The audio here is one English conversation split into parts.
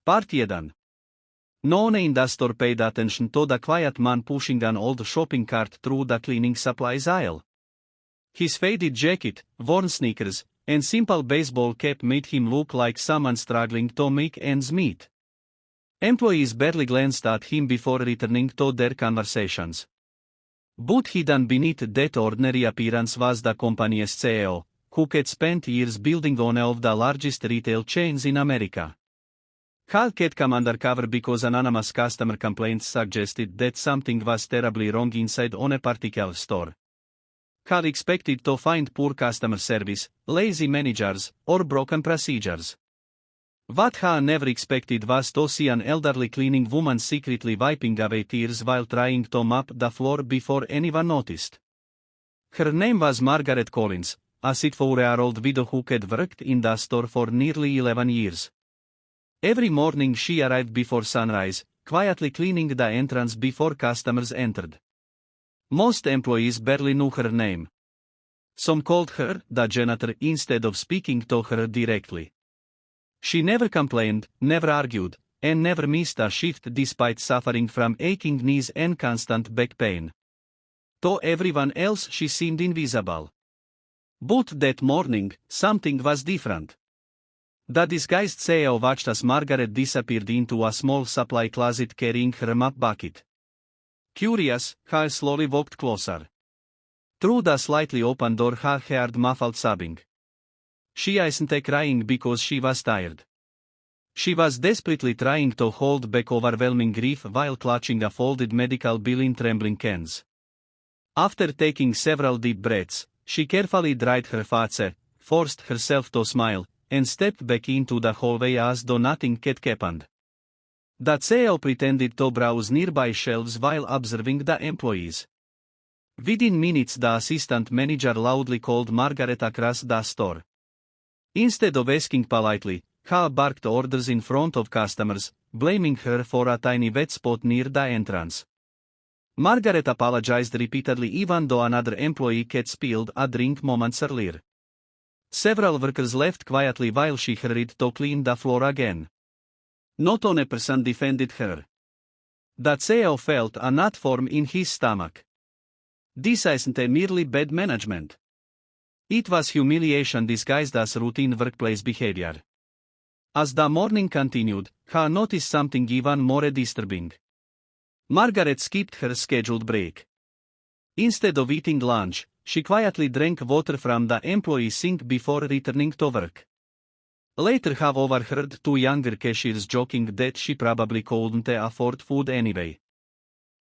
Part 1. No one in the store paid attention to the quiet man pushing an old shopping cart through the cleaning supplies aisle. His faded jacket, worn sneakers, and simple baseball cap made him look like someone struggling to make ends meet. Employees barely glanced at him before returning to their conversations. But hidden beneath that ordinary appearance was the company's CEO, who had spent years building one of the largest retail chains in America. Hal had come undercover because anonymous customer complaints suggested that something was terribly wrong inside on a particular store. Hal expected to find poor customer service, lazy managers, or broken procedures. What Hal never expected was to see an elderly cleaning woman secretly wiping away tears while trying to mop the floor before anyone noticed. Her name was Margaret Collins, a 64-year-old widow who had worked in the store for nearly 11 years. Every morning she arrived before sunrise, quietly cleaning the entrance before customers entered. Most employees barely knew her name. Some called her the janitor instead of speaking to her directly. She never complained, never argued, and never missed a shift despite suffering from aching knees and constant back pain. To everyone else she seemed invisible. But that morning, something was different. The disguised CEO watched as Margaret disappeared into a small supply closet carrying her mop bucket. Curious, Hal slowly walked closer. Through the slightly open door Hal heard muffled sobbing. She isn't crying because she was tired. She was desperately trying to hold back overwhelming grief while clutching a folded medical bill in trembling hands. After taking several deep breaths, she carefully dried her face, forced herself to smile, and stepped back into the hallway as though nothing had happened. The CEO pretended to browse nearby shelves while observing the employees. Within minutes the assistant manager loudly called Margaret across the store. Instead of asking politely, Hal barked orders in front of customers, blaming her for a tiny wet spot near the entrance. Margaret apologized repeatedly even though another employee had spilled a drink moments earlier. Several workers left quietly while she hurried to clean the floor again. Not one person defended her. The CEO felt a knot form in his stomach. This isn't merely bad management. It was humiliation disguised as routine workplace behavior. As the morning continued, Hal noticed something even more disturbing. Margaret skipped her scheduled break. Instead of eating lunch, she quietly drank water from the employee sink before returning to work. Later Hal overheard two younger cashiers joking that she probably couldn't afford food anyway.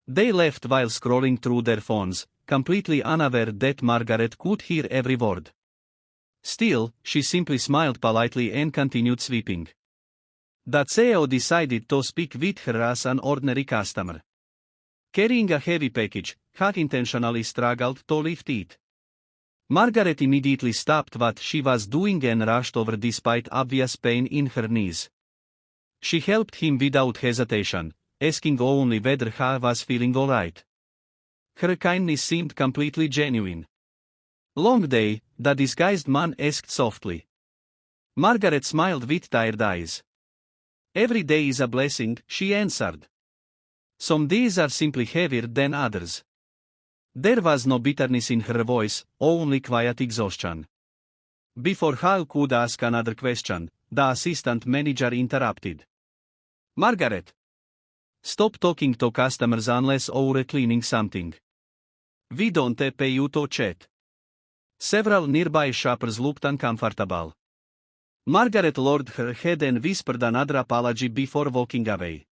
They left while scrolling through their phones, completely unaware that Margaret could hear every word. Still, she simply smiled politely and continued sweeping. The CEO decided to speak with her as an ordinary customer. Carrying a heavy package, Hal intentionally struggled to lift it. Margaret immediately stopped what she was doing and rushed over despite obvious pain in her knees. She helped him without hesitation, asking only whether Hal was feeling alright. Her kindness seemed completely genuine. "Long day?" the disguised man asked softly. Margaret smiled with tired eyes. "Every day is a blessing," she answered. "Some days are simply heavier than others." There was no bitterness in her voice, only quiet exhaustion. Before Hal could ask another question, the assistant manager interrupted. "Margaret, stop talking to customers unless you're cleaning something. We don't pay you to chat." Several nearby shoppers looked uncomfortable. Margaret lowered her head and whispered another apology before walking away.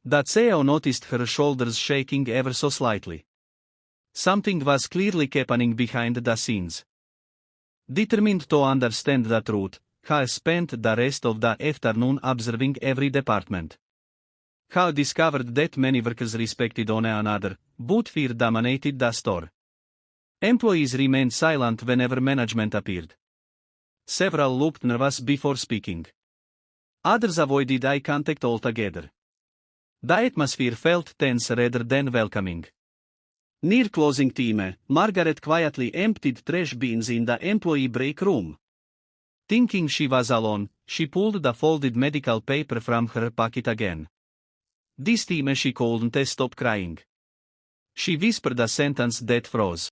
The CEO noticed her shoulders shaking ever so slightly. Something was clearly happening behind the scenes. Determined to understand the truth, Hal spent the rest of the afternoon observing every department. Hal discovered that many workers respected one another, but fear dominated the store. Employees remained silent whenever management appeared. Several looked nervous before speaking. Others avoided eye contact altogether. The atmosphere felt tense rather than welcoming. Near closing time, Margaret quietly emptied trash bins in the employee break room. Thinking she was alone, she pulled the folded medical paper from her pocket again. This time she couldn't stop crying. She whispered a sentence that froze.